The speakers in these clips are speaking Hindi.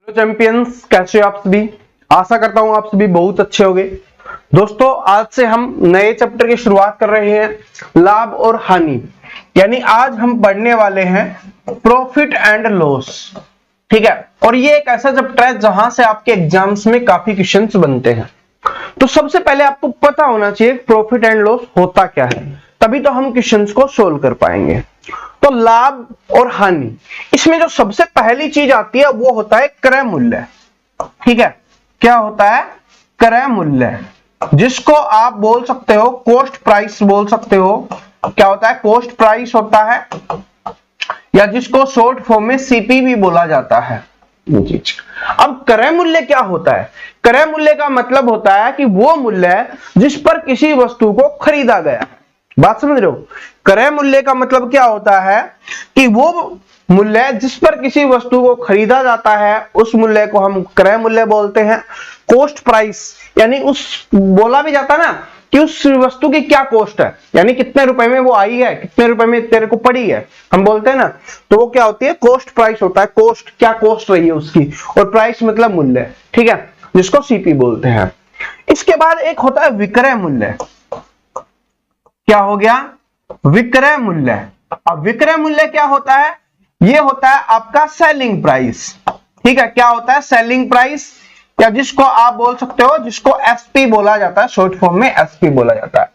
चैंपियंस, कैसे हो आप सभी। आशा करता हूं आप सभी बहुत अच्छे होंगे। दोस्तों, आज से हम नए चैप्टर की शुरुआत कर रहे हैं, लाभ और हानि। यानी आज हम पढ़ने वाले हैं प्रॉफिट एंड लॉस। ठीक है, और ये एक ऐसा चैप्टर है जहां से आपके एग्जाम्स में काफी क्वेश्चंस बनते हैं। तो सबसे पहले आपको पता होना चाहिए प्रॉफिट एंड लॉस होता क्या है, तभी तो हम क्वेश्चंस को सोल्व कर पाएंगे। तो लाभ और हानि, इसमें जो सबसे पहली चीज आती है वो होता है क्रय मूल्य। ठीक है, क्या होता है? क्रय मूल्य, जिसको आप बोल सकते हो कॉस्ट प्राइस बोल सकते हो। क्या होता है? कॉस्ट प्राइस होता है, या जिसको शॉर्ट फॉर्म में सीपी भी बोला जाता है। अब क्रय मूल्य क्या होता है? क्रय मूल्य का मतलब होता है कि वो मूल्य जिस पर किसी वस्तु को खरीदा गया। बात समझ रहे हो? क्रय मूल्य का मतलब क्या होता है कि वो मूल्य जिस पर किसी वस्तु को खरीदा जाता है, उस मूल्य को हम क्रय मूल्य बोलते हैं। कॉस्ट प्राइस, यानी उस बोला भी जाता है ना कि उस वस्तु की क्या कॉस्ट है, यानी कितने रुपए में वो आई है, कितने रुपए में तेरे को पड़ी है, हम बोलते हैं ना। तो वो क्या होती है? कॉस्ट प्राइस होता है। कॉस्ट, क्या कॉस्ट रही है उसकी, और प्राइस मतलब मूल्य। ठीक है, जिसको सीपी बोलते हैं। इसके बाद एक होता है विक्रय मूल्य। क्या हो गया? विक्रय मूल्य। अब विक्रय मूल्य क्या होता है? ये होता है आपका सेलिंग प्राइस। ठीक है, क्या होता है? सेलिंग प्राइस, या जिसको आप बोल सकते हो, जिसको एसपी बोला जाता है, शॉर्ट फॉर्म में एसपी बोला जाता है।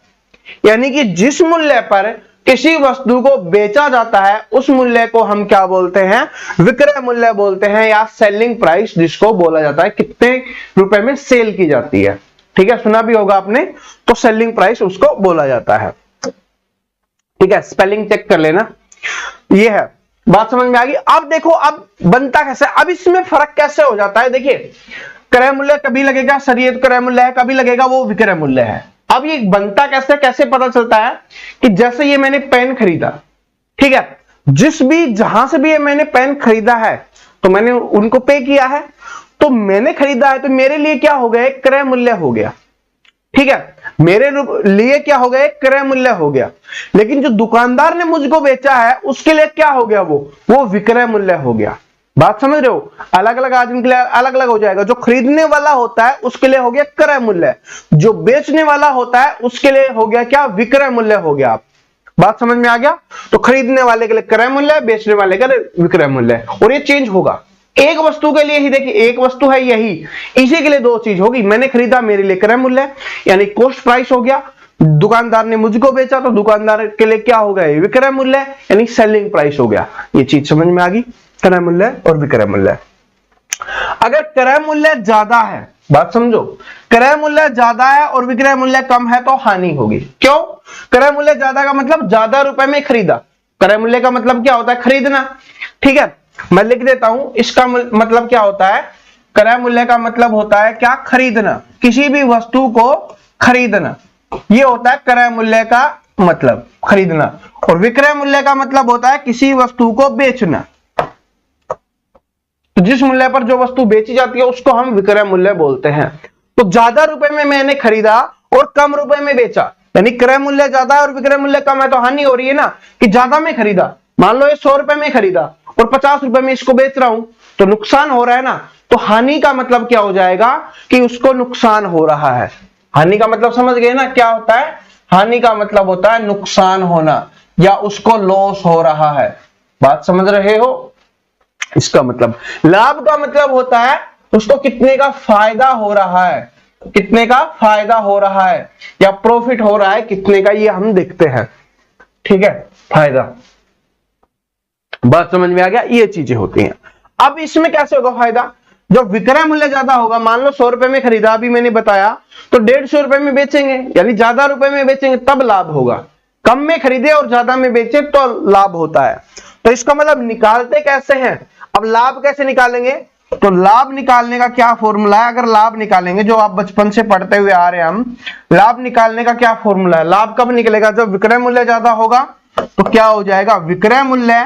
यानी कि जिस मूल्य पर किसी वस्तु को बेचा जाता है, उस मूल्य को हम क्या बोलते हैं? विक्रय मूल्य बोलते हैं, या सेलिंग प्राइस जिसको बोला जाता है, कितने रुपए में सेल की जाती है। ठीक है, सुना भी होगा आपने। तो सेलिंग प्राइस उसको बोला जाता है। ठीक है, स्पेलिंग चेक कर लेना। ये है, बात समझ में आ गई। अब देखो, अब बनता कैसे, अब इसमें फर्क कैसे हो जाता है। देखिए, क्रय मूल्य कभी लगेगा सर ये क्रय मूल्य है, कभी लगेगा वो विक्रय मूल्य है। अब ये बनता कैसे, कैसे पता चलता है कि जैसे ये मैंने पेन खरीदा, ठीक है, जहां से भी ये मैंने पेन खरीदा है, तो मैंने उनको पे किया है, तो मैंने खरीदा है, तो मेरे लिए क्या हो गया? क्रय मूल्य हो गया। ठीक है, मेरे लिए क्या हो गया? क्रय मूल्य हो गया। लेकिन जो दुकानदार ने मुझको बेचा है, उसके लिए क्या हो गया? वो विक्रय मूल्य हो गया। बात समझ रहे हो? अलग अलग आदमी के लिए अलग अलग हो जाएगा। जो खरीदने वाला होता है उसके लिए हो गया क्रय मूल्य, जो बेचने वाला होता है उसके लिए हो गया क्या? विक्रय मूल्य हो गया। आप बात समझ में आ गया? तो खरीदने वाले के लिए क्रय मूल्य, बेचने वाले के लिए विक्रय मूल्य। और ये चेंज होगा एक वस्तु के लिए ही। देखिए, एक वस्तु है यही, इसी के लिए दो चीज होगी। मैंने खरीदा, मेरे लिए क्रय मूल्य यानी कॉस्ट प्राइस हो गया। दुकानदार ने मुझको बेचा, तो दुकानदार के लिए क्या हो गया? विक्रय मूल्य यानी सेलिंग प्राइस हो गया। ये चीज समझ में आ गई, क्रय मूल्य और विक्रय मूल्य। अगर क्रय मूल्य ज्यादा है, बात समझो, क्रय मूल्य ज्यादा है और विक्रय मूल्य कम है, तो हानि होगी। क्यों? क्रय मूल्य ज्यादा का मतलब ज्यादा रुपए में खरीदा। क्रय मूल्य का मतलब क्या होता है? खरीदना। ठीक है, मैं लिख देता हूं, इसका मतलब क्या होता है? क्रय मूल्य का मतलब होता है क्या? खरीदना, किसी भी वस्तु को खरीदना। ये होता है क्रय मूल्य का मतलब, खरीदना। और विक्रय मूल्य का मतलब होता है किसी वस्तु को बेचना। तो जिस मूल्य पर जो वस्तु बेची जाती है उसको हम विक्रय मूल्य बोलते हैं। तो ज्यादा रुपए में मैंने खरीदा और कम रुपए में बेचा, यानी क्रय मूल्य ज्यादा है और विक्रय मूल्य कम है, तो हानि हो रही है ना। कि ज्यादा में खरीदा, मान लो ये 100 रुपए में खरीदा और 50 रुपए में इसको बेच रहा हूं, तो नुकसान हो रहा है ना। तो हानि का मतलब क्या हो जाएगा? कि उसको नुकसान हो रहा है। हानि का मतलब समझ गए ना क्या होता है? हानि का मतलब होता है नुकसान होना, या उसको लॉस हो रहा है। बात समझ रहे हो? इसका मतलब। लाभ का मतलब होता है उसको कितने का फायदा हो रहा है, कितने का फायदा हो रहा है, या प्रॉफिट हो रहा है कितने का, ये हम देखते हैं। ठीक है, फायदा। बात समझ में आ गया? ये चीजें होती हैं। अब इसमें कैसे होगा फायदा? जब विक्रय मूल्य ज्यादा होगा, मान लो 100 रुपए में खरीदा, अभी मैंने बताया, तो 150 रुपए में बेचेंगे, यानी ज्यादा रुपए में बेचेंगे, तब लाभ होगा। कम में खरीदे और ज्यादा में बेचे तो लाभ होता है। तो इसका मतलब निकालते कैसे हैं? अब लाभ कैसे निकालेंगे? तो लाभ निकालने का क्या फॉर्मूला है? अगर लाभ निकालेंगे, जो आप बचपन से पढ़ते हुए आ रहे हैं हम, लाभ निकालने का क्या फॉर्मूला है? लाभ कब निकलेगा? जब विक्रय मूल्य ज्यादा होगा। तो क्या हो जाएगा? विक्रय मूल्य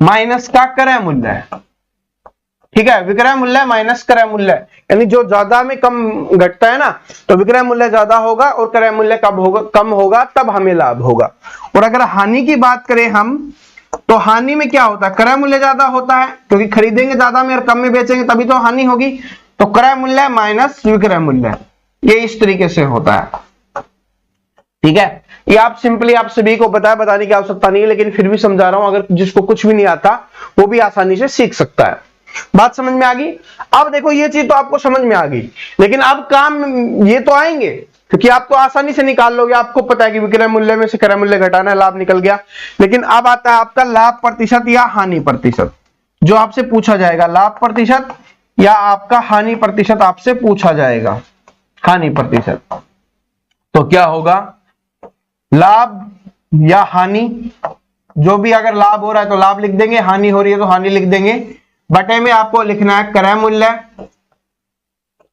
माइनस का क्रय मूल्य। ठीक है, विक्रय मूल्य माइनस क्रय मूल्य, यानी जो ज्यादा में कम घटता है ना, तो विक्रय मूल्य ज्यादा होगा और क्रय मूल्य कब होगा? कम होगा, तब हमें लाभ होगा। और अगर हानि की बात करें हम, तो हानि में क्या होता है, क्रय मूल्य ज्यादा होता है, क्योंकि खरीदेंगे ज्यादा में और कम में बेचेंगे तभी तो हानि होगी। तो क्रय मूल्य माइनस विक्रय मूल्य, ये इस तरीके से होता है। ठीक है, ये आप सिंपली आप सभी को बताने की आवश्यकता नहीं है, लेकिन फिर भी समझा रहा हूं, अगर जिसको कुछ भी नहीं आता वो भी आसानी से सीख सकता है। बात समझ में आ गई। अब देखो ये चीज तो आपको समझ में आ गई, लेकिन अब काम ये तो आएंगे, क्योंकि आप तो आसानी से निकाल लोगे, आपको पता है कि विक्रय मूल्य में से क्रय मूल्य घटाना है, लाभ निकल गया। लेकिन अब आता है आपका लाभ प्रतिशत या हानि प्रतिशत, जो आपसे पूछा जाएगा, लाभ प्रतिशत या आपका हानि प्रतिशत आपसे पूछा जाएगा। हानि प्रतिशत तो क्या होगा, लाभ या हानि, जो भी अगर लाभ हो रहा है तो लाभ लिख देंगे, हानि हो रही है तो हानि लिख देंगे। बटे में आपको लिखना है क्रय मूल्य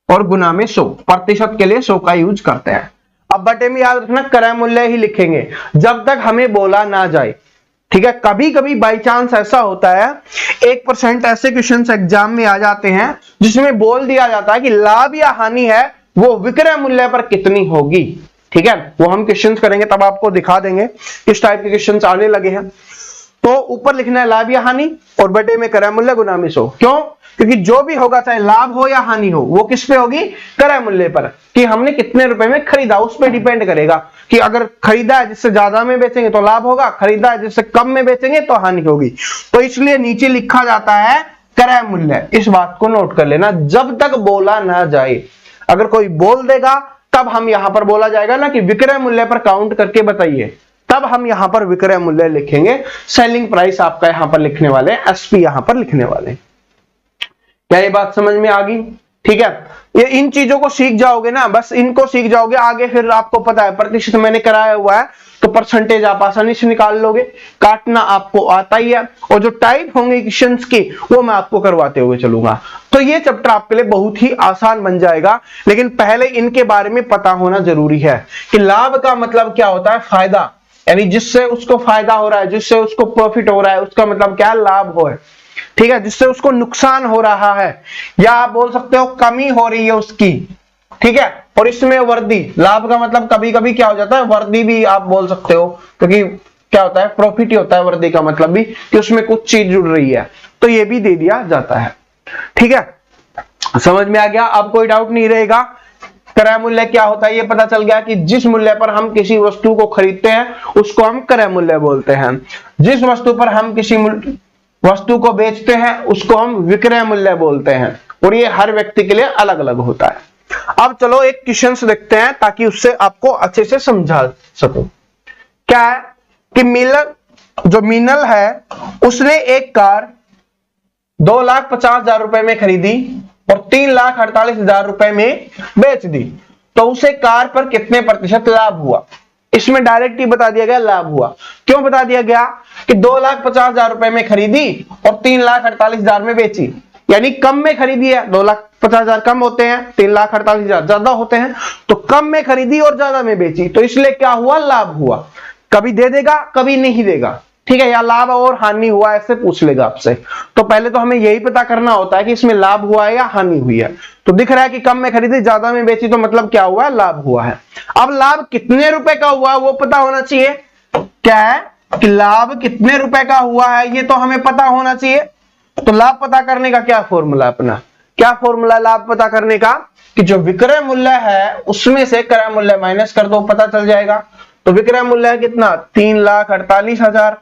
और गुना में 100, प्रतिशत के लिए 100 का यूज करते हैं। अब बटे में याद रखना क्रय मूल्य ही लिखेंगे जब तक हमें बोला ना जाए। ठीक है, कभी कभी बाई चांस ऐसा होता है, 1% ऐसे क्वेश्चन एग्जाम में आ जाते हैं जिसमें बोल दिया जाता है कि लाभ या हानि है वो विक्रय मूल्य पर कितनी होगी। ठीक है, वो हम क्वेश्चंस करेंगे तब आपको दिखा देंगे किस टाइप के क्वेश्चंस आने लगे हैं। तो ऊपर लिखना है लाभ या हानि और बटे में क्रय मूल्य गुना में 100। क्यों, क्योंकि जो भी होगा चाहे लाभ हो या हानि हो वो किस पे होगी, क्रय मूल्य पर, कि हमने कितने रुपए में खरीदा उस पर डिपेंड करेगा। कि अगर खरीदा है जिससे ज्यादा में बेचेंगे तो लाभ होगा, खरीदा है जिससे कम में बेचेंगे तो हानि होगी। तो इसलिए नीचे लिखा जाता है क्रय मूल्य। इस बात को नोट कर लेना, जब तक बोला ना जाए। अगर कोई बोल देगा तब हम यहां पर बोला जाएगा ना कि विक्रय मूल्य पर काउंट करके बताइए, तब हम यहां पर विक्रय मूल्य लिखेंगे। सेलिंग प्राइस आपका यहां पर लिखने वाले, एसपी यहां पर लिखने वाले। क्या ये बात समझ में आ गई? ठीक है, ये इन चीजों को सीख जाओगे ना, बस इनको सीख जाओगे, आगे फिर आपको पता है प्रतिशत मैंने कराया हुआ है तो परसेंटेज आप आसानी से निकाल लोगे, काटना आपको आता ही है। और जो टाइप होंगे क्वेश्चंस की वो मैं आपको करवाते हुए चलूंगा। तो ये चैप्टर आपके लिए बहुत ही आसान बन जाएगा, लेकिन पहले इनके बारे में पता होना जरूरी है कि लाभ का मतलब क्या होता है, फायदा, यानी जिससे उसको फायदा हो रहा है, जिससे उसको प्रॉफिट हो रहा है, उसका मतलब क्या है, लाभ हो है। ठीक है, जिससे उसको नुकसान हो रहा है या आप बोल सकते हो कमी हो रही है उसकी। ठीक है, और इसमें वृद्धि, लाभ का मतलब कभी कभी क्या हो जाता है, वृद्धि भी आप बोल सकते हो, क्योंकि क्या होता है, प्रॉफिट ही होता है वृद्धि का मतलब भी, कि उसमें कुछ चीज जुड़ रही है, तो ये भी दे दिया जाता है। ठीक है, समझ में आ गया? अब कोई डाउट नहीं रहेगा। क्रय मूल्य क्या होता है ये पता चल गया कि जिस मूल्य पर हम किसी वस्तु को खरीदते हैं उसको हम क्रय मूल्य बोलते हैं, जिस वस्तु पर हम किसी वस्तु को बेचते हैं उसको हम विक्रय मूल्य बोलते हैं, और ये हर व्यक्ति के लिए अलग अलग होता है। अब चलो एक क्वेश्चन देखते हैं ताकि उससे आपको अच्छे से समझा सकूं। क्या है कि मीनल है, उसने एक कार 2,50,000 रुपए में खरीदी और 3,48,000 रुपए में बेच दी, तो उसे कार पर कितने प्रतिशत लाभ हुआ। इसमें डायरेक्ट ही बता दिया गया लाभ हुआ। क्यों बता दिया गया कि 2,50,000 रुपए में खरीदी और 3,48,000 में बेची, यानी कम में खरीदी है, 2,50,000 कम होते हैं, 3,48,000 ज्यादा होते हैं, तो कम में खरीदी और ज्यादा में बेची, तो इसलिए क्या हुआ, लाभ हुआ। कभी दे देगा कभी नहीं देगा। ठीक है, या लाभ और हानि हुआ ऐसे पूछ लेगा आपसे। तो पहले तो हमें यही पता करना होता है कि इसमें लाभ हुआ है या हानि हुई है। तो दिख रहा है कि कम में खरीदी ज्यादा में बेची, तो मतलब क्या हुआ है, लाभ हुआ है। अब लाभ कितने रुपए का हुआ वो पता होना चाहिए। क्या है कि लाभ कितने रुपए का हुआ है ये तो हमें पता होना चाहिए। तो लाभ पता करने का क्या फॉर्मूला, अपना क्या फॉर्मूला लाभ पता करने का, कि जो विक्रय मूल्य है उसमें से क्रय मूल्य माइनस कर दो, पता चल जाएगा। तो विक्रय मूल्य है कितना, 3,48,000।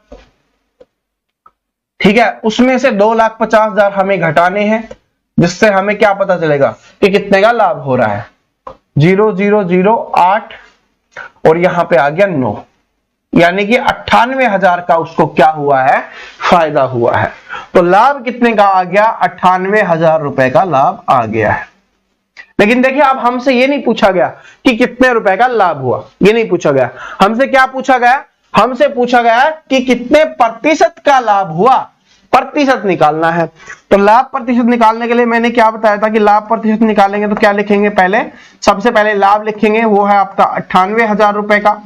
ठीक है, उसमें से 2,50,000 हमें घटाने हैं, जिससे हमें क्या पता चलेगा कि कितने का लाभ हो रहा है। 0,008 और यहां पे आ गया 9, यानी कि 98,000 का उसको क्या हुआ है, फायदा हुआ है। तो लाभ कितने का आ गया, 98,000 रुपए का लाभ आ गया है। लेकिन देखिए अब हमसे ये नहीं पूछा गया कि कितने रुपए का लाभ हुआ, ये नहीं पूछा गया। हमसे क्या पूछा गया, हमसे पूछा गया कि कितने प्रतिशत का लाभ हुआ, प्रतिशत निकालना है। तो लाभ प्रतिशत निकालने के लिए मैंने क्या बताया था कि लाभ प्रतिशत निकालेंगे तो क्या लिखेंगे, पहले सबसे पहले लाभ लिखेंगे, वो है आपका 98,000 रुपए का,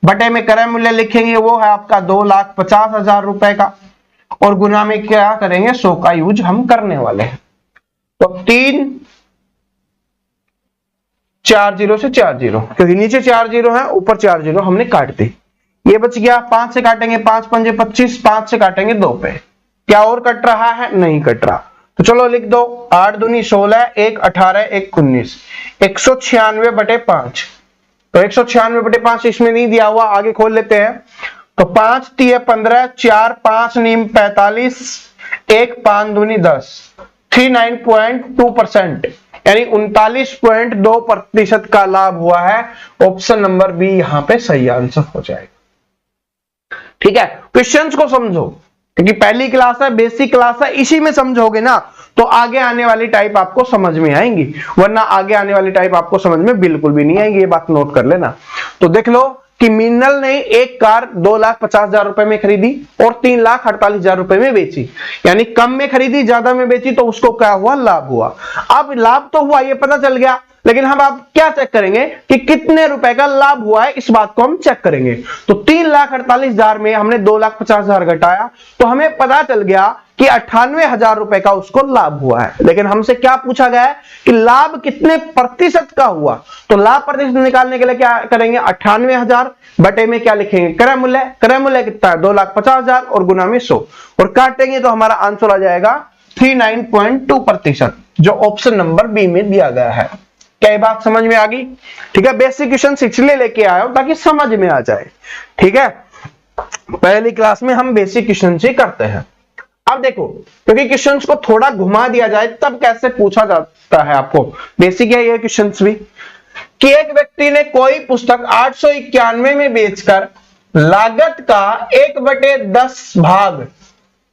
बटे में क्रय मूल्य लिखेंगे, वो है आपका 2,50,000 रुपए का, और गुना में क्या करेंगे, 100 का यूज हम करने वाले हैं। तो 3 4 0 से 4 0, क्योंकि नीचे 4 0 है ऊपर 4 0 हमने काट दी। ये बच गया, 5 से काटेंगे 5 पंजे 25, 5 से काटेंगे 2 पे। क्या और कट रहा है? नहीं कट रहा। तो चलो लिख दो, 8 दूनी 16, 1 18, 1 19, 196/5। तो 196/5 इसमें नहीं दिया हुआ, आगे खोल लेते हैं। तो 5 तिये 15, 4 5 नीम 45, 1 5 दूनी 10, 39.2%, यानी 39.2% का लाभ हुआ है। ऑप्शन नंबर बी यहां पे सही आंसर हो जाएगा। ठीक है, क्वेश्चंस को समझो, क्योंकि पहली क्लास है, बेसिक क्लास है, इसी में समझोगे ना तो आगे आने वाली टाइप आपको समझ में आएंगी, वरना आगे आने वाली टाइप आपको समझ में बिल्कुल भी नहीं आएंगी। ये बात नोट कर लेना। तो देख लो कि मिन्नल ने एक कार 2,50,000 रुपए में खरीदी और 3,48,000 रुपए में बेची, यानी कम में खरीदी ज्यादा में बेची, तो उसको क्या हुआ? लाभ हुआ। अब लाभ तो हुआ, ये पता चल गया, लेकिन हम अब क्या चेक करेंगे कि कितने रुपए का लाभ हुआ है, इस बात को हम चेक करेंगे। तो 3,48,000 में हमने 2,50,000 घटाया, तो हमें पता चल गया कि 98,000 रुपए का उसको लाभ हुआ है। लेकिन हमसे क्या पूछा गया है कि लाभ कितने प्रतिशत का हुआ, तो लाभ प्रतिशत निकालने के लिए क्या करेंगे? 98,000 बटे में क्या लिखेंगे? क्रय मूल्य। क्रय मूल्य कितना है? 2,50,000 और गुना में 100, और काटेंगे तो हमारा आंसर आ जाएगा 39.2%, जो ऑप्शन नंबर बी में दिया गया है। क्या ये बात समझ में आ गई? ठीक है, बेसिक क्वेश्चन इसलिए लेके आया हूं ताकि समझ में आ जाए। ठीक है, पहली क्लास में हम बेसिक क्वेश्चन ही करते हैं। अब देखो, क्योंकि क्वेश्चंस को थोड़ा घुमा दिया जाए तब कैसे पूछा जाता है आपको, बेसिक है ये क्वेश्चंस भी, कि एक व्यक्ति ने कोई पुस्तक 891 में बेचकर लागत का 1/10 भाग,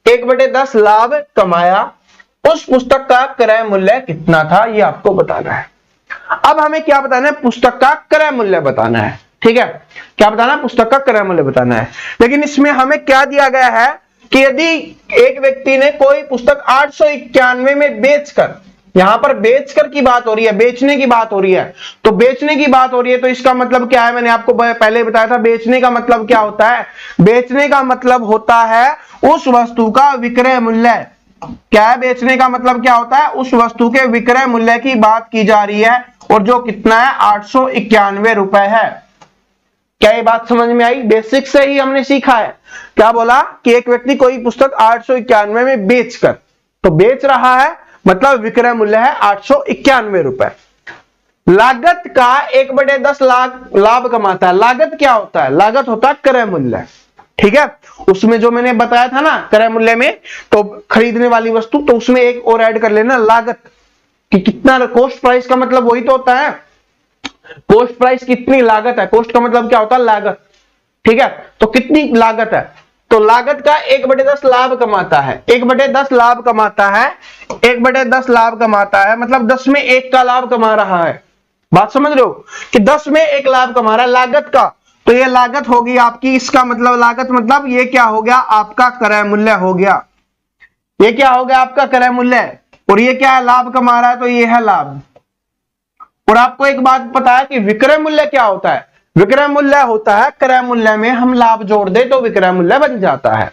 1/10 लाभ कमाया। उस पुस्तक का क्रय मूल्य कितना था, ये आपको बताना है। अब हमें क्या बताना है? पुस्तक का क्रय मूल्य बताना है। ठीक है, क्या बताना है? पुस्तक का क्रय मूल्य बताना है। लेकिन इसमें हमें क्या दिया गया है कि यदि एक व्यक्ति ने कोई पुस्तक 891 में बेचकर, यहां पर बेचकर की बात हो रही है, बेचने की बात हो रही है, तो बेचने की बात हो रही है तो इसका मतलब क्या है? मैंने आपको पहले बताया था, बेचने का मतलब क्या होता है? बेचने का मतलब होता है उस वस्तु का विक्रय मूल्य। क्या है बेचने का मतलब? क्या होता है? उस वस्तु के विक्रय मूल्य की बात की जा रही है, और जो कितना है? 891 रुपए है। क्या ये बात समझ में आई? बेसिक से ही हमने सीखा है। क्या बोला कि एक व्यक्ति कोई पुस्तक 891 में बेचकर, तो बेच रहा है मतलब विक्रय मूल्य है 891 रुपए। लागत का 1/10 लाभ कमाता है। लागत क्या होता है? लागत होता है क्रय मूल्य। ठीक है, उसमें जो मैंने बताया था ना क्रय मूल्य में, तो खरीदने वाली वस्तु, तो उसमें एक और ऐड कर लेना, लागत, कि कितना। कॉस्ट प्राइस का मतलब वही तो होता है, कॉस्ट प्राइस कितनी लागत है। कॉस्ट का मतलब क्या होता है? लागत। ठीक है, तो कितनी लागत है, तो लागत का 1/10 लाभ कमाता है। 1/10 लाभ कमाता है, 1/10 लाभ कमाता है, मतलब 10 में 1 का लाभ कमा रहा है। बात समझ रहे हो कि 10 में 1 लाभ कमा रहा है लागत का, तो ये लागत होगी आपकी। इसका मतलब लागत मतलब ये क्या हो गया? आपका क्रय मूल्य हो गया। ये क्या हो गया? आपका क्रय मूल्य। और ये क्या है? लाभ कमा रहा है, तो ये है लाभ। और आपको एक बात पता है कि विक्रय मूल्य क्या होता है? विक्रय मूल्य होता है क्रय मूल्य में हम लाभ जोड़ दे तो विक्रय मूल्य बन जाता है।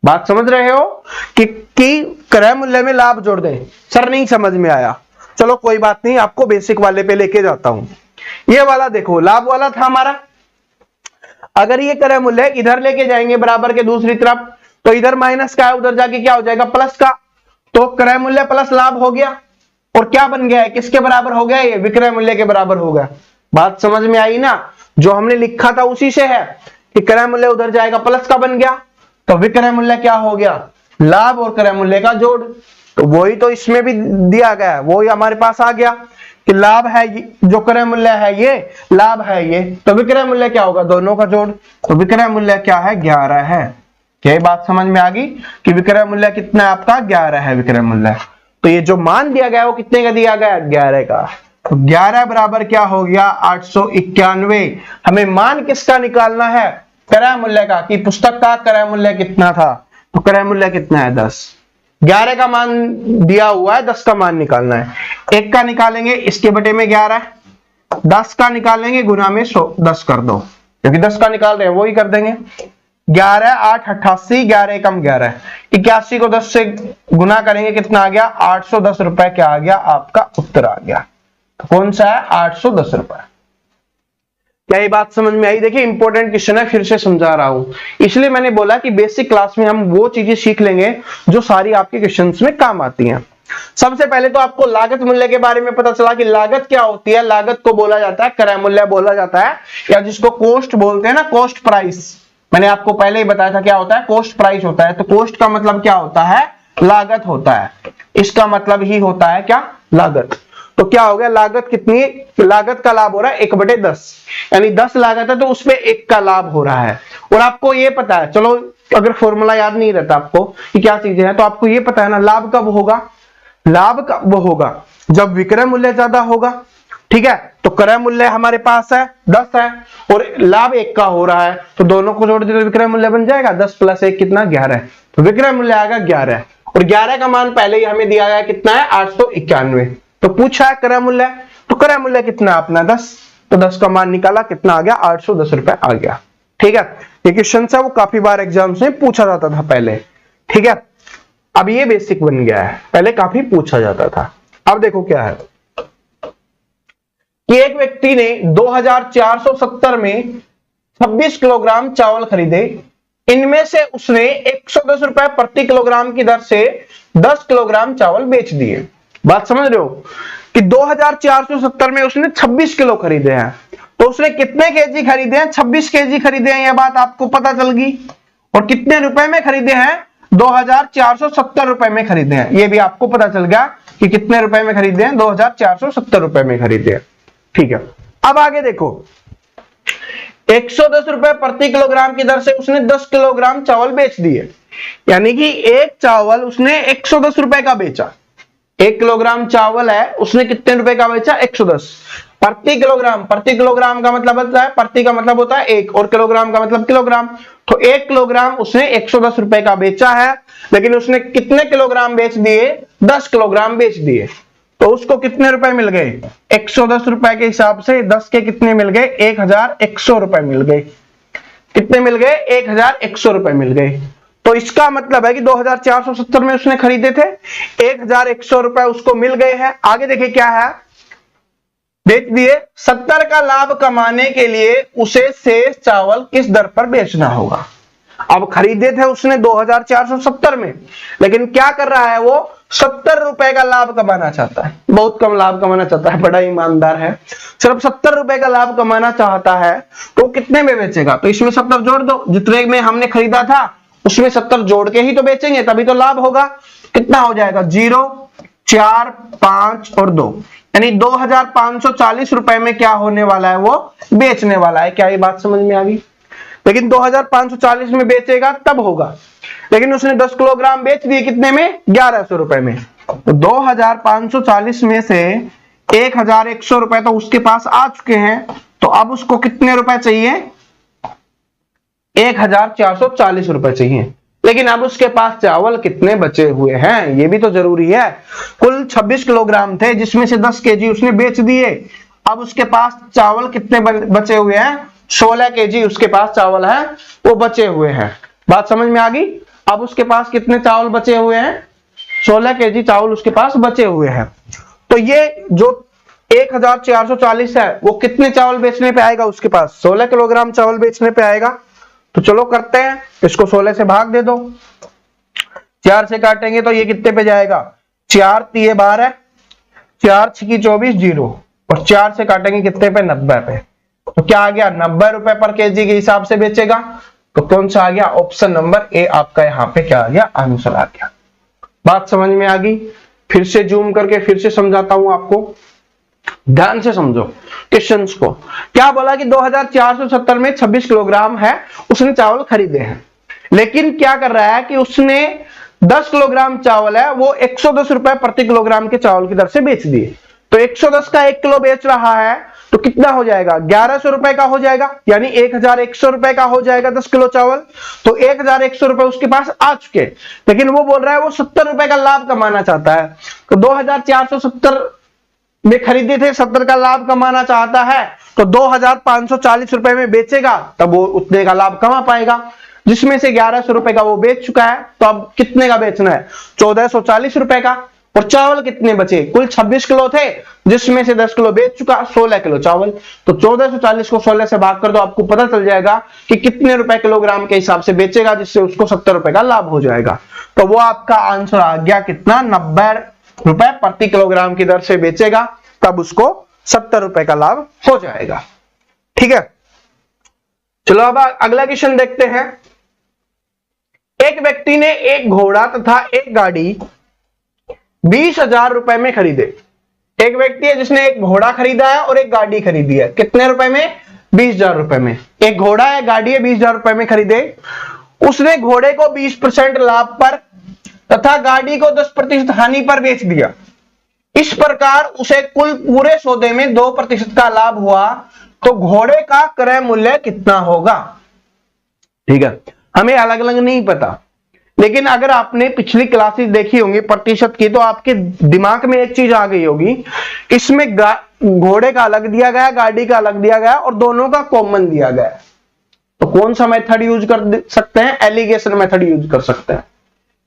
बात समझ रहे हो कि क्रय मूल्य में लाभ जोड़ दे। सर नहीं समझ में आया, चलो कोई बात नहीं, आपको बेसिक वाले पे लेके जाता हूं। ये वाला देखो, लाभ वाला था हमारा। अगर ये क्रय मूल्य इधर लेके जाएंगे बराबर के दूसरी तरफ, तो इधर माइनस का है, उधर जाके क्या हो जाएगा? प्लस का। तो क्रय मूल्य प्लस लाभ हो गया, और क्या बन गया है? किसके बराबर हो गया? ये विक्रय मूल्य के बराबर हो गया। बात समझ में आई ना? जो हमने लिखा था उसी से है कि क्रय मूल्य उधर जाएगा, प्लस का बन गया, तो विक्रय मूल्य क्या हो गया? लाभ और क्रय मूल्य का जोड़। तो वही तो इसमें भी दिया गया है, वही हमारे पास आ गया कि लाभ है जो क्रय मूल्य है ये, लाभ है ये, तो विक्रय मूल्य क्या होगा? दोनों का जोड़। तो विक्रय मूल्य क्या है? 11 है। क्या बात समझ में आ गई कि विक्रय मूल्य कितना है आपका? 11 है विक्रय मूल्य। तो ये जो मान दिया गया है वो कितने का दिया गया? 11 का। तो 11 बराबर क्या हो गया? 891। हमें मान किसका निकालना है? क्रय मूल्य का, कि पुस्तक का क्रय मूल्य कितना था। तो क्रय मूल्य कितना है? 10। 11 का मान दिया हुआ है, 10 का मान निकालना है। 1 का निकालेंगे, इसके बटे में 11, 10 का निकालेंगे गुना में 100, 10 कर दो, क्योंकि 10 का निकाल रहे हैं वही कर देंगे। 11 8 88, 11 कम 11, 81 को 10 से गुना करेंगे, कितना आ गया? 810 रुपए। क्या आ गया? आपका उत्तर आ गया। तो कौन सा है? 810 रुपए। क्या ये बात समझ में आई? देखिए इंपॉर्टेंट क्वेश्चन है, फिर से समझा रहा हूं, इसलिए मैंने बोला कि बेसिक क्लास में हम वो चीजें सीख लेंगे जो सारी आपके क्वेश्चंस में काम आती हैं। सबसे पहले तो आपको लागत मूल्य के बारे में पता चला कि लागत क्या होती है। लागत को बोला जाता है क्रय मूल्य बोला जाता है, या जिसको कॉस्ट बोलते हैं ना, कॉस्ट प्राइस। मैंने आपको पहले ही बताया था क्या होता है, कॉस्ट प्राइस होता है। तो कॉस्ट का मतलब क्या होता है, लागत होता है। इसका मतलब ही होता है क्या, लागत। तो क्या हो गया, लागत कितनी, लागत का लाभ हो रहा है 1/10, यानी 10 लागत है तो उसमें 1 का लाभ हो रहा है। और आपको ये पता है, चलो अगर फॉर्मूला याद नहीं रहता आपको कि क्या चीजें हैं, तो आपको ये पता है ना, लाभ कब होगा, लाभ कब होगा, जब विक्रय मूल्य ज्यादा होगा। ठीक है, तो क्रय मूल्य हमारे पास है 10 है और लाभ 1 का हो रहा है, तो दोनों को जोड़ दे तो विक्रय मूल्य बन जाएगा 10 + 1 कितना, 11। तो विक्रय मूल्य आएगा 11, और 11 का मान पहले ही हमें दिया गया कितना है, 891। तो पूछा है क्रय मूल्य, तो क्रय मूल्य कितना है अपना 10, तो 10 का मान निकाला, कितना आ गया, 810 रुपए आ गया। ठीक है, ये क्वेश्चन है वो काफी बार एग्जाम्स में पूछा जाता था पहले। ठीक है, अब ये बेसिक बन गया है, पहले काफी पूछा जाता था। अब देखो क्या है कि एक व्यक्ति ने 2470 में 26 किलोग्राम चावल खरीदे। इनमें से उसने 110 रुपए प्रति किलोग्राम की दर से 10 किलोग्राम चावल बेच दिए। बात समझ रहे हो कि 2470 में उसने 26 किलो खरीदे हैं, तो उसने कितने केजी खरीदे हैं, 26 केजी खरीदे हैं, यह बात आपको पता चल गई। और कितने रुपए में खरीदे हैं, 2470 रुपए में खरीदे हैं, यह भी आपको पता चल गया कि कितने रुपए में खरीदे हैं, 2470 रुपए में खरीदे हैं। ठीक है, अब आगे देखो, 110 रुपए प्रति किलोग्राम की दर से उसने 10 किलोग्राम चावल बेच दिए, यानी कि एक चावल उसने 110 रुपए का बेचा। 1 किलोग्राम चावल है, उसने कितने रुपए का बेचा, 110 प्रति किलोग्राम। प्रति किलोग्राम का मतलब होता है, प्रति का मतलब होता है 1 और किलोग्राम का मतलब किलोग्राम। तो 1 किलोग्राम उसने 110 रुपए का बेचा है, लेकिन उसने कितने किलोग्राम बेच दिए, 10 किलोग्राम बेच दिए। तो उसको कितने रुपए मिल गए, 110 रुपए के हिसाब से 10 के कितने मिल गए, 1100 रुपए मिल गए। कितने मिल गए, 1100 रुपए मिल गए। तो इसका मतलब है कि 2470 में उसने खरीदे थे, 1100 रुपए उसको मिल गए हैं। आगे देखिए क्या है, बेच दिए। 70 का लाभ कमाने के लिए उसे शेष चावल किस दर पर बेचना होगा। अब खरीदे थे उसने 2470 में, लेकिन क्या कर रहा है वो, 70 रुपए का लाभ कमाना चाहता है। बहुत कम लाभ कमाना चाहता है, बड़ा ईमानदार है, सिर्फ 70 रुपए का लाभ कमाना चाहता है। तो कितने में बेचेगा, तो इसमें 70 जोड़ दो, जितने में हमने खरीदा था उसमें 70 जोड़ के ही तो बेचेंगे, तभी तो लाभ होगा। कितना हो जाएगा, 0, 4, 5 और 2, यानी 2540 रुपए में क्या होने वाला है, वो बेचने वाला है। क्या ये बात समझ में आ गई? लेकिन 2540 में बेचेगा तब होगा, लेकिन उसने 10 किलोग्राम बेच दिए कितने में, 1100 रुपए में। तो 2540 में से 1100 रुपए तो उसके पास आ चुके हैं, तो अब उसको कितने रुपए चाहिए, 1440 रुपए चाहिए। लेकिन अब उसके पास चावल कितने बचे हुए हैं, ये भी तो जरूरी है। कुल 26 किलोग्राम थे, जिसमें से 10 केजी उसने बेच दिए। अब उसके पास चावल कितने बचे हुए हैं, 16 केजी उसके पास चावल है वो बचे हुए हैं। बात समझ में आ गई? अब उसके पास कितने चावल बचे हुए हैं, 16 केजी चावल उसके पास बचे हुए हैं। तो ये जो 1440 है वो कितने चावल बेचने पे आएगा, उसके पास 16 किलोग्राम चावल बेचने पे आएगा। तो चलो करते हैं, इसको 16 से भाग दे दो, 4 से काटेंगे तो ये कितने पे जाएगा, 4 3 12, 4 6 24 0, और 4 से काटेंगे कितने पे, 90 पे। तो क्या आ गया, 90 रुपए पर केजी के हिसाब से बेचेगा। तो कौन सा आ गया, ऑप्शन नंबर ए आपका यहाँ पे क्या आ गया, आंसर आ गया। बात समझ में आ गई? फिर से जूम करके फिर से समझाता हूं आपको, ध्यान से समझो क्वेश्चंस को। क्या बोला कि 2470 में 26 किलोग्राम है, उसने चावल खरीदे हैं, लेकिन क्या कर रहा है कि उसने 10 किलोग्राम चावल है वो 110 रुपए प्रति किलोग्राम के चावल की दर से बेच दिए। तो 110 का 1 किलो बेच रहा है, तो कितना हो जाएगा, 1100 रुपए का हो जाएगा, यानी 1100 रुपए का हो जाएगा 10 किलो चावल। तो 1100 रुपए उसके पास आ चुके, लेकिन वो बोल रहा है वो 70 रुपए का लाभ कमाना चाहता है। तो 2470 में खरीदे थे, 70 का लाभ कमाना चाहता है, तो 2540 रुपए में बेचेगा, तब वो उतने का लाभ कमा पाएगा, जिसमें से 1100 रुपए का वो बेच चुका है। तो अब कितने का बेचना है, 1440 रुपए का। और चावल कितने बचे, कुल 26 किलो थे जिसमें से 10 किलो बेच चुका, 16 किलो चावल। तो 1440 को 16 से भाग कर दो, आपको पता चल जाएगा कि कितने रुपए किलोग्राम के हिसाब से बेचेगा, जिससे उसको 70 रुपए का लाभ हो जाएगा। तो वो आपका आंसर आ गया कितना, 90 रुपए प्रति किलोग्राम की दर से बेचेगा, तब उसको 70 रुपए का लाभ हो जाएगा। ठीक है, चलो अब अगला क्वेश्चन देखते हैं। एक व्यक्ति ने एक घोड़ा तथा एक गाड़ी 20,000 रुपए में खरीदे। एक व्यक्ति है जिसने एक घोड़ा खरीदा है और एक गाड़ी खरीदी है, कितने रुपए में, 20,000 रुपए में। एक घोड़ा है, गाड़ी है, 20,000 रुपए में खरीदे। उसने घोड़े को 20% लाभ पर तथा गाड़ी को 10% हानि पर बेच दिया। इस प्रकार उसे कुल पूरे सौदे में 2% का लाभ हुआ, तो घोड़े का क्रय मूल्य कितना होगा। ठीक है, हमें अलग अलग नहीं पता, लेकिन अगर आपने पिछली क्लासेस देखी होंगी प्रतिशत की, तो आपके दिमाग में एक चीज आ गई होगी, इसमें घोड़े का अलग दिया गया, गाड़ी का अलग दिया गया और दोनों का कॉमन दिया गया। तो कौन सा मेथड यूज कर सकते हैं, एलिगेशन मेथड यूज कर सकते हैं।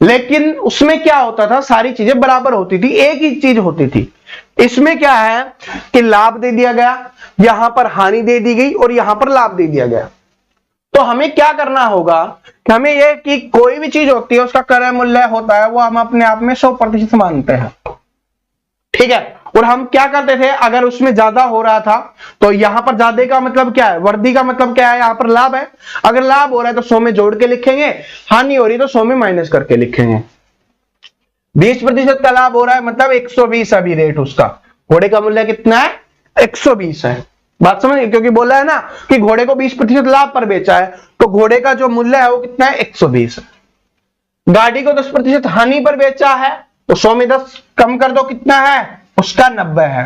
लेकिन उसमें क्या होता था, सारी चीजें बराबर होती थी, एक ही चीज होती थी। इसमें क्या है कि लाभ दे दिया गया, यहां पर हानि दे दी गई और यहां पर लाभ दे दिया गया। तो हमें क्या करना होगा कि हमें यह कि कोई भी चीज होती है उसका क्रय मूल्य होता है, वो हम अपने आप में 100% मानते हैं। ठीक है, और हम क्या करते थे, अगर उसमें ज्यादा हो रहा था तो यहां पर ज्यादा का मतलब क्या है, वृद्धि का मतलब क्या है, यहां पर लाभ है। अगर लाभ हो रहा है तो 100 में जोड़ के लिखेंगे, हानि हो रही है तो 100 में माइनस करके लिखेंगे। 20% का लाभ हो रहा है मतलब 120 अभी रेट उसका, घोड़े का मूल्य कितना है, 120 है। बात समझ, क्योंकि बोला है ना कि घोड़े को 20% लाभ पर बेचा है, तो घोड़े का जो मूल्य है वो कितना है, 120 है। गाड़ी को 10% हानि पर बेचा है, तो 100 में 10 कम कर दो, कितना है उसका, 90 है।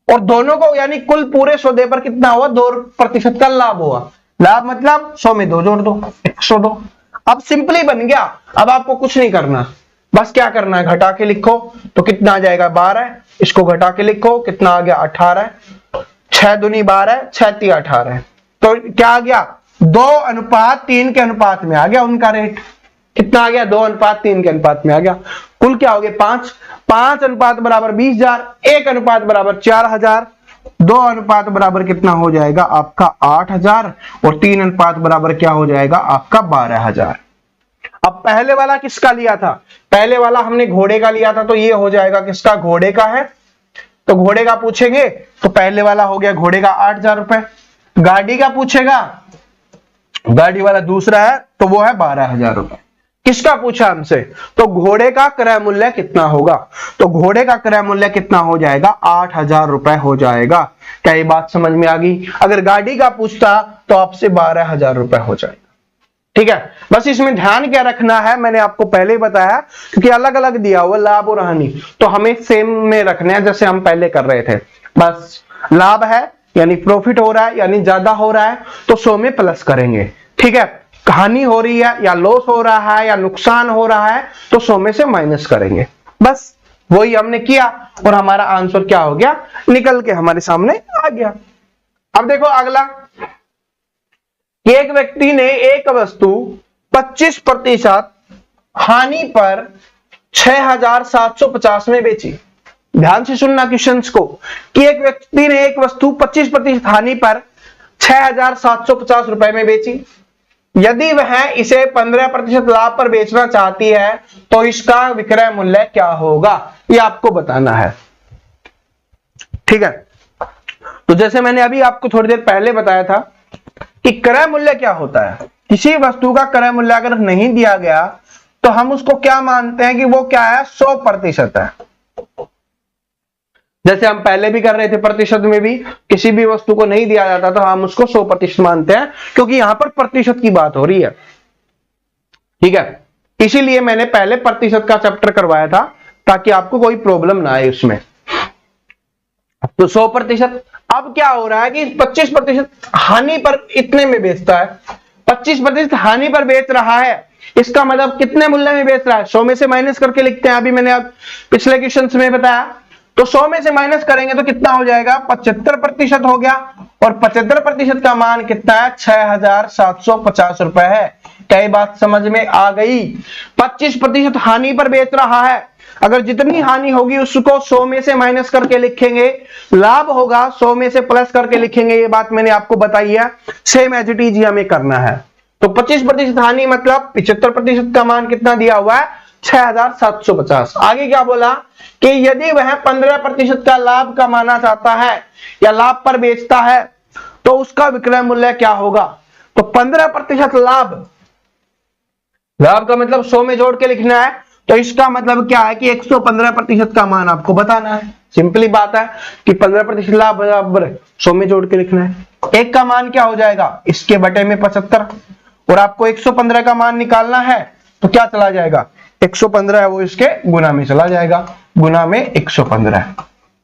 और दोनों को यानी कुल पूरे सौदे पर कितना हुआ, 2% का लाभ हुआ। लाभ मतलब 100 में 2 जोड़ दो, 102। अब सिंपली बन गया, अब आपको कुछ नहीं करना, बस क्या करना है, घटा के लिखो तो कितना आ जाएगा, 12। इसको घटा के लिखो, कितना आ गया, 18। 6 दूनी 12, 6 3 18। तो क्या आ गया, 2:3 के अनुपात में आ गया उनका रेट। कितना आ गया, 2:3 के अनुपात में आ गया। कुल क्या हो गया, 5 अनुपात बराबर 20,000, 1 अनुपात बराबर 4,000, 2 अनुपात बराबर कितना हो जाएगा आपका 8,000 और 3 अनुपात बराबर क्या हो जाएगा आपका 12,000। अब पहले वाला किसका लिया था, पहले वाला हमने घोड़े का लिया था, तो ये हो जाएगा किसका, घोड़े का है। तो घोड़े का पूछेंगे तो पहले वाला हो गया घोड़े का 8,000 रुपए। गाड़ी का पूछेगा, गाड़ी वाला दूसरा है तो वो है 12,000 रुपए। किसका पूछा हमसे, तो घोड़े का क्रय मूल्य कितना होगा, तो घोड़े का क्रय मूल्य कितना हो जाएगा, 8,000 रुपए हो जाएगा। क्या ये बात समझ में आ गई। अगर गाड़ी का पूछता तो आपसे 12,000 रुपए हो जाएगा। ठीक है, बस इसमें ध्यान क्या रखना है, मैंने आपको पहले ही बताया, क्योंकि अलग अलग दिया हुआ लाभ और हानि, तो हमें सेम में रखना है जैसे हम पहले कर रहे थे। बस लाभ है यानी प्रॉफिट हो रहा है यानी ज्यादा हो रहा है तो 100 में प्लस करेंगे। ठीक है, हानि हो रही है या लॉस हो रहा है या नुकसान हो रहा है तो 100 में से माइनस करेंगे। बस वही हमने किया और हमारा आंसर क्या हो गया, निकल के हमारे सामने आ गया। अब देखो अगला, एक व्यक्ति ने एक वस्तु 25% हानि पर 6,750 में बेची। ध्यान से सुनना क्वेश्चंस को, कि एक व्यक्ति ने एक वस्तु 25% हानि पर 6,750 रुपए में बेची। यदि वह इसे 15% लाभ पर बेचना चाहती है तो इसका विक्रय मूल्य क्या होगा, ये आपको बताना है। ठीक है, तो जैसे मैंने अभी आपको थोड़ी देर पहले बताया था कि क्रय मूल्य क्या होता है। किसी वस्तु का क्रय मूल्य अगर नहीं दिया गया तो हम उसको क्या मानते हैं कि वो क्या है, 100% है। जैसे हम पहले भी कर रहे थे, प्रतिशत में भी किसी भी वस्तु को नहीं दिया जाता तो हम उसको 100% मानते हैं, क्योंकि यहां पर प्रतिशत की बात हो रही है। ठीक है, इसीलिए मैंने पहले प्रतिशत का चैप्टर करवाया था ताकि आपको कोई प्रॉब्लम ना आए उसमें। तो 100%। अब क्या हो रहा है कि 25% हानि पर इतने में बेचता है, 25% हानि पर बेच रहा है, इसका मतलब कितने मूल्य में बेच रहा है, 100 में से माइनस करके लिखते हैं। अभी मैंने आप पिछले क्वेश्चन में बताया, तो 100 में से माइनस करेंगे तो कितना हो जाएगा, 75% हो गया। और 75% का मान कितना है, 6,750 रुपए है। क्या ये बात समझ में आ गई। 25% हानि पर बेच रहा है अगर जितनी हानि होगी उसको 100 में से माइनस करके लिखेंगे, लाभ होगा 100 में से प्लस करके लिखेंगे। ये बात मैंने आपको बताई है, सेम एज इट इज हमें करना है। तो 25% हानि मतलब 75% का मान कितना दिया हुआ है, 6750। आगे क्या बोला कि यदि वह 15% का लाभ कमाना चाहता है या लाभ पर बेचता है तो उसका विक्रय मूल्य क्या होगा। तो 15% लाभ, लाभ का मतलब 100 में जोड़ के लिखना है, तो इसका मतलब क्या है कि 115% का मान आपको बताना है। सिंपली बात है कि 15% लाभ बराबर 100 में जोड़ के लिखना है। एक का मान क्या हो जाएगा, इसके बटे में 75, और आपको 115 का मान निकालना है तो क्या चला जाएगा, 115 है वो इसके गुना में चला जाएगा, गुना में 115।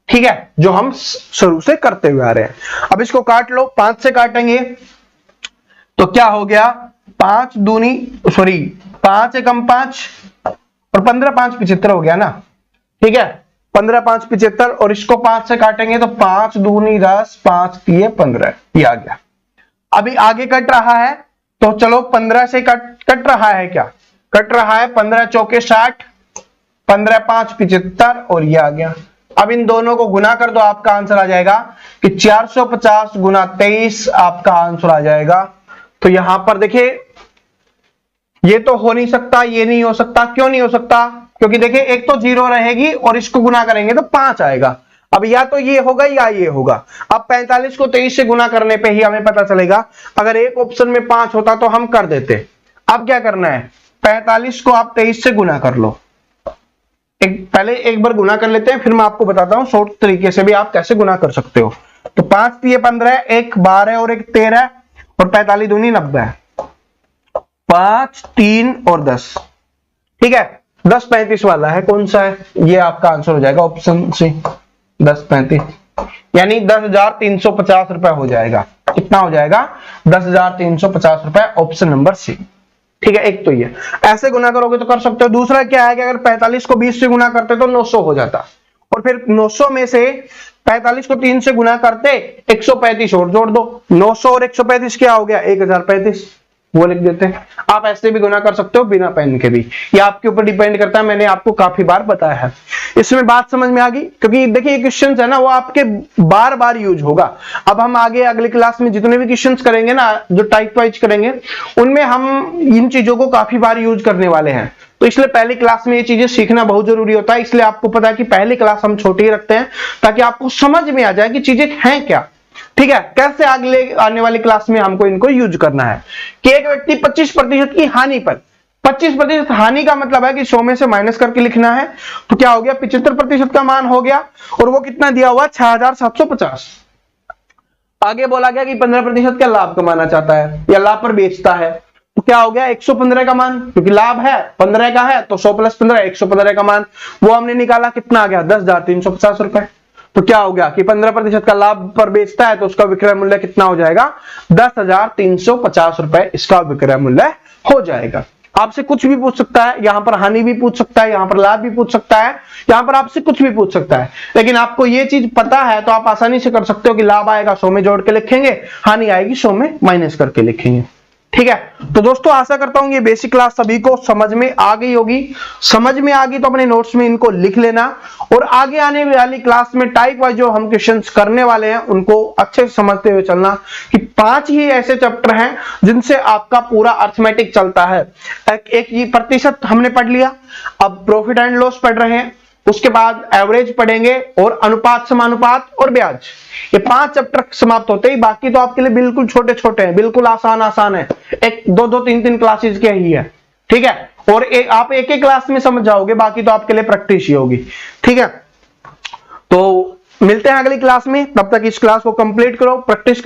ठीक है, जो हम शुरू से करते हुए आ रहे हैं। अब इसको काट लो, 5 से काटेंगे तो क्या हो गया, 5 एकम 5 और 15 5 75 हो गया ना। ठीक है, 15 5 75, और इसको 5 से काटेंगे तो 5 दूनी 10, 5 3 15, ये आ गया। अभी आगे कट रहा है तो चलो 15 से कट रहा है, क्या कट रहा है, 15 चौके 60, 15 5 75, और ये आ गया। अब इन दोनों को गुना कर दो, आपका आंसर आ जाएगा कि 450 गुना 23 आपका आंसर आ जाएगा। तो यहां पर देखिए ये तो हो नहीं सकता, ये नहीं हो सकता। क्यों नहीं हो सकता, क्योंकि देखिए एक तो 0 रहेगी और इसको गुना करेंगे तो 5 आएगा। अब या तो ये होगा या ये होगा। अब 45 को 23 से गुना करने पे ही हमें पता चलेगा, अगर एक ऑप्शन में 5 होता तो हम कर देते। अब क्या करना है, 45 को आप 23 से गुना कर लो। पहले एक बार गुना कर लेते हैं, फिर मैं आपको बताता हूं शॉर्ट तरीके से भी आप कैसे गुना कर सकते हो। तो 5 3 15, एक 12 और एक 13, और 45 दूनी 90, 5 3 और 10। ठीक है, 10 35 वाला है, कौन सा है, ये आपका आंसर हो जाएगा ऑप्शन सी, 10 35, यानी 10,350 रुपए हो जाएगा। कितना हो जाएगा, 10,350 रुपए, ऑप्शन नंबर सी। ठीक है, एक तो ये ऐसे गुना करोगे तो कर सकते हो। दूसरा क्या है कि अगर 45 को 20 से गुना करते तो 900 हो जाता, और फिर 900 में से 45 को 3 से गुना करते 135 और जोड़ दो, 900 और 135 क्या हो गया, 1035, वो लिख देते हैं। आप ऐसे भी गुना कर सकते हो बिना पेन के भी, ये आपके ऊपर डिपेंड करता है, मैंने आपको काफी बार बताया है। इसमें बात समझ में आ गई, क्योंकि देखिए क्वेश्चन है ना वो आपके बार बार यूज होगा। अब हम आगे अगली क्लास में जितने भी क्वेश्चन करेंगे ना, जो टाइप वाइज करेंगे, उनमें हम इन चीजों को काफी बार यूज करने वाले हैं। तो इसलिए पहली क्लास में ये चीजें सीखना बहुत जरूरी होता है। इसलिए आपको पता है कि पहली क्लास हम छोटी ही रखते हैं ताकि आपको समझ में आ जाए कि चीजें हैं क्या। ठीक है, कैसे अगले आने वाली क्लास में हमको इनको यूज करना है। कि एक व्यक्ति 25% की हानि पर, 25% हानि का मतलब है कि 100 में से माइनस करके लिखना है। तो क्या हो गया, 75% का मान हो गया, और वो कितना दिया हुआ, 6750। आगे बोला गया कि 15% का लाभ कमाना चाहता है या लाभ पर बेचता है, तो क्या हो गया, 115 का मान, क्योंकि लाभ है 15 का है तो 100 + 15 115 का मान वो हमने निकाला, कितना आ गया, 10,350 रुपए। तो क्या हो गया कि 15% का लाभ पर बेचता है तो उसका विक्रय मूल्य कितना हो जाएगा, 10,350 रुपए इसका विक्रय मूल्य हो जाएगा। आपसे कुछ भी पूछ सकता है, यहां पर हानि भी पूछ सकता है, यहां पर लाभ भी पूछ सकता है, यहां पर आपसे कुछ भी पूछ सकता है। लेकिन आपको ये चीज पता है तो आप आसानी से कर सकते हो कि लाभ आएगा 100 में जोड़ के लिखेंगे, हानि आएगी 100 में माइनस करके लिखेंगे। ठीक है, तो दोस्तों आशा करता हूं ये बेसिक क्लास सभी को समझ में आ गई होगी। समझ में आ गई तो अपने नोट्स में इनको लिख लेना, और आगे आने वाली क्लास में टाइप वाइज जो हम क्वेश्चंस करने वाले हैं उनको अच्छे से समझते हुए चलना कि 5 ही ऐसे चैप्टर हैं जिनसे आपका पूरा अर्थमेटिक चलता है। एक ये प्रतिशत हमने पढ़ लिया, अब प्रॉफिट एंड लॉस पढ़ रहे हैं, उसके बाद एवरेज पढ़ेंगे, और अनुपात समानुपात और ब्याज। ये 5 चैप्टर समाप्त होते ही बाकी तो आपके लिए बिल्कुल छोटे छोटे हैं, बिल्कुल आसान है, एक 2 3 क्लासेस के ही है। ठीक है, और आप एक एक क्लास में समझ जाओगे, बाकी तो आपके लिए प्रैक्टिस ही होगी। ठीक है, तो मिलते हैं अगली क्लास में, तब तक इस क्लास को कंप्लीट करो, प्रैक्टिस